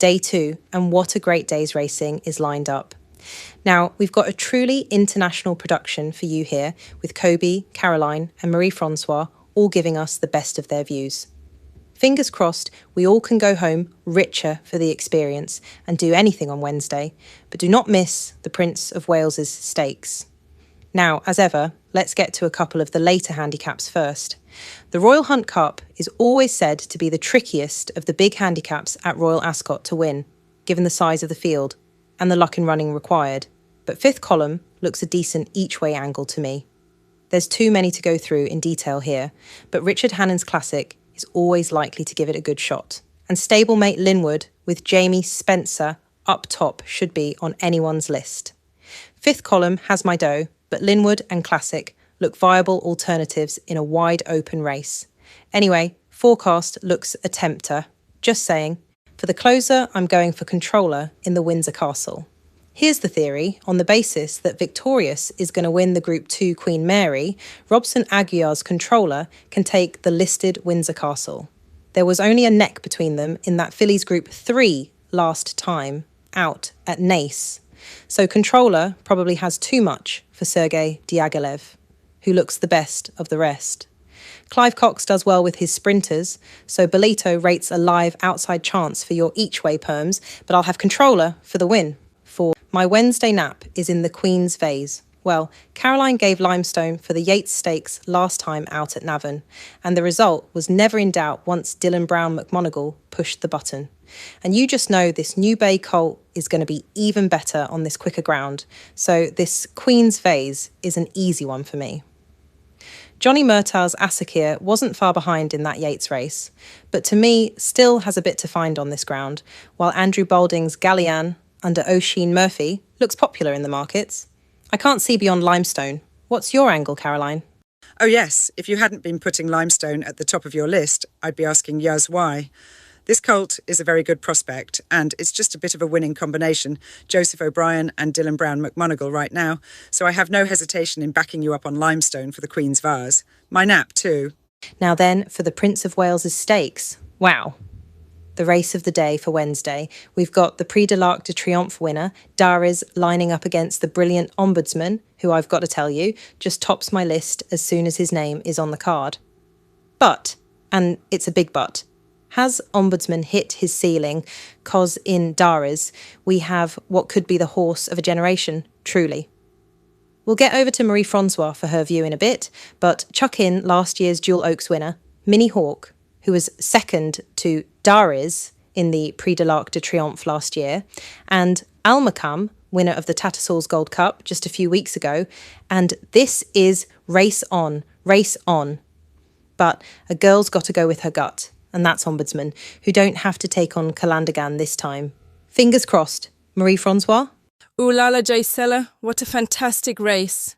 day 2, and what a great day's racing is lined up. Now, we've got a truly international production for you here, with Kobe, Caroline and Marie-Francois all giving us the best of their views. Fingers crossed, we all can go home richer for the experience and do anything on Wednesday, but do not miss the Prince of Wales's stakes. Now, as ever, let's get to a couple of the later handicaps first. The Royal Hunt Cup is always said to be the trickiest of the big handicaps at Royal Ascot to win, given the size of the field and the luck in running required. But fifth column looks a decent each-way angle to me. There's too many to go through in detail here, but Richard Hannon's Classic is always likely to give it a good shot. And stablemate Linwood with Jamie Spencer up top should be on anyone's list. Fifth column has my dough, but Linwood and Classic look viable alternatives in a wide open race. Anyway, forecast looks a tempter. Just saying. For the closer, I'm going for Controller in the Windsor Castle. Here's the theory. On the basis that Victorious is going to win the Group 2 Queen Mary, Robson Aguiar's Controller can take the listed Windsor Castle. There was only a neck between them in that Fillies Group 3 last time out at Naas. So Controller probably has too much for Sergei Diaghilev, who looks the best of the rest. Clive Cox does well with his sprinters, so Bolito rates a live outside chance for your each-way perms, but I'll have Controller for the win. For my Wednesday nap is in the Queen's Vase. Well, Caroline gave Limestone for the Yates Stakes last time out at Navan, and the result was never in doubt once Dylan Brown McMonagle pushed the button. And you just know this New Bay colt is going to be even better on this quicker ground, so this Queen's Vase is an easy one for me. Johnny Murtaugh's Asakir wasn't far behind in that Yates race, but to me still has a bit to find on this ground, while Andrew Balding's Gallian under Oisin Murphy looks popular in the markets. I can't see beyond Limestone. What's your angle, Caroline? Oh yes, if you hadn't been putting Limestone at the top of your list, I'd be asking Yuz why. This colt is a very good prospect, and it's just a bit of a winning combination, Joseph O'Brien and Dylan Brown McMonagle right now, so I have no hesitation in backing you up on Limestone for the Queen's Vase. My nap too. Now then, for the Prince of Wales's Stakes. Wow. The race of the day for Wednesday. We've got the Prix de l'Arc de Triomphe winner, Dariz, lining up against the brilliant Ombudsman, who I've got to tell you, just tops my list as soon as his name is on the card. But, and it's a big but, has Ombudsman hit his ceiling? 'Cause in Dariz, we have what could be the horse of a generation, truly. We'll get over to Marie-Francois for her view in a bit, but chuck in last year's Dual Oaks winner, Minnie Hawk, who was second to Dariz in the Prix de l'Arc de Triomphe last year, and Almakam, winner of the Tattersalls Gold Cup just a few weeks ago, and this is race on. But a girl's got to go with her gut, and that's Ombudsman, who don't have to take on Calandagan this time. Fingers crossed. Marie-Francois? Ooh la la, Jaysella, what a fantastic race.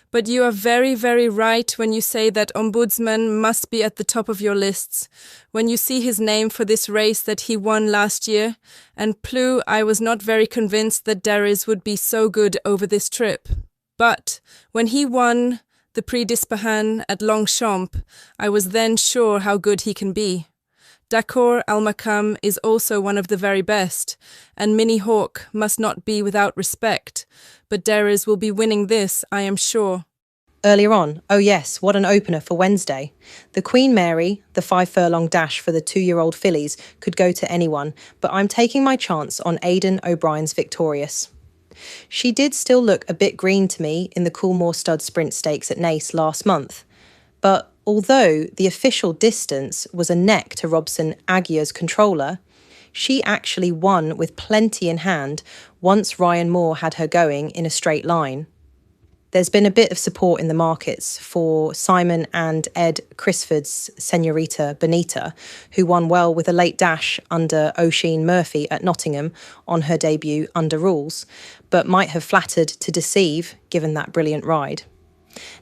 But you are very, very right when you say that Ombudsman must be at the top of your lists. When you see his name for this race that he won last year, and Plou, I was not very convinced that Dariz would be so good over this trip. But when he won the Prix d'Ispahan at Longchamp, I was then sure how good he can be. D'accord Almakam is also one of the very best, and Minnie Hawk must not be without respect, but Dariz will be winning this, I am sure. Earlier on, oh yes, what an opener for Wednesday. The Queen Mary, the 5 furlong dash for the 2-year-old fillies, could go to anyone, but I'm taking my chance on Aidan O'Brien's Victorious. She did still look a bit green to me in the Coolmore Stud Sprint Stakes at Naas last month, but although the official distance was a neck to Robson Aguiar's Controller, she actually won with plenty in hand once Ryan Moore had her going in a straight line. There's been a bit of support in the markets for Simon and Ed Crisford's Senorita Bonita, who won well with a late dash under Oisin Murphy at Nottingham on her debut under rules, but might have flattered to deceive given that brilliant ride.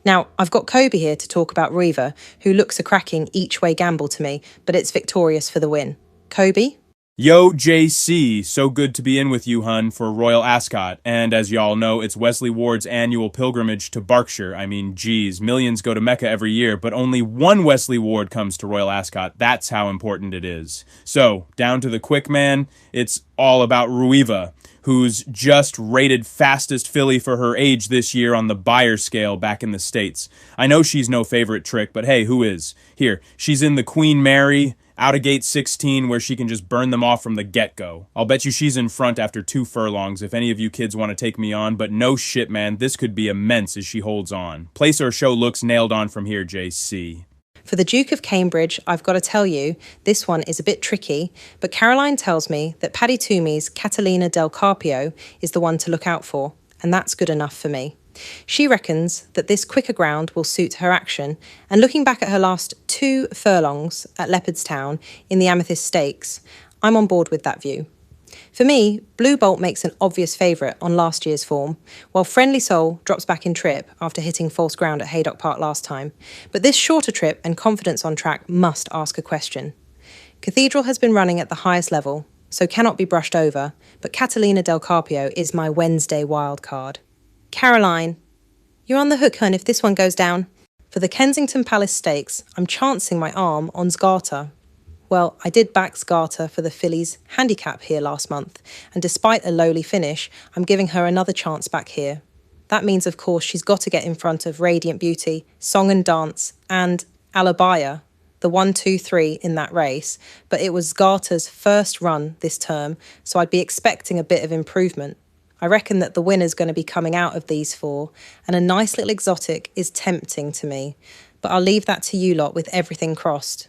Now, I've got Kobe here to talk about Riva, who looks a cracking each-way gamble to me, but it's Victorious for the win. Kobe? Yo, JC, so good to be in with you, hun, for Royal Ascot. And as y'all know, it's Wesley Ward's annual pilgrimage to Berkshire. I mean, geez, millions go to Mecca every year, but only one Wesley Ward comes to Royal Ascot. That's how important it is. So, down to the quick man, it's all about Ruiva, who's just rated fastest filly for her age this year on the Beyer scale back in the States. I know she's no favorite trick, but hey, who is? Here, she's in the Queen Mary, out of gate 16, where she can just burn them off from the get-go. I'll bet you she's in front after 2 furlongs if any of you kids want to take me on, but no shit, man, this could be immense as she holds on. Place or show looks nailed on from here, JC. For the Duke of Cambridge, I've got to tell you, this one is a bit tricky, but Caroline tells me that Paddy Toomey's Catalina del Carpio is the one to look out for, and that's good enough for me. She reckons that this quicker ground will suit her action, and looking back at her last 2 furlongs at Leopardstown in the Amethyst Stakes, I'm on board with that view. For me, Blue Bolt makes an obvious favourite on last year's form, while Friendly Soul drops back in trip after hitting false ground at Haydock Park last time. But this shorter trip and confidence on track must ask a question. Cathedral has been running at the highest level, so cannot be brushed over, but Catalina del Carpio is my Wednesday wildcard. Caroline, you're on the hook, hun, if this one goes down. For the Kensington Palace Stakes, I'm chancing my arm on Sgarta. Well, I did back Sgarta for the fillies handicap here last month, and despite a lowly finish, I'm giving her another chance back here. That means, of course, she's got to get in front of Radiant Beauty, Song and Dance, and Alabaya, the 1, 2, 3 in that race, but it was Sgarta's first run this term, so I'd be expecting a bit of improvement. I reckon that the winner's going to be coming out of these 4, and a nice little exotic is tempting to me, but I'll leave that to you lot with everything crossed.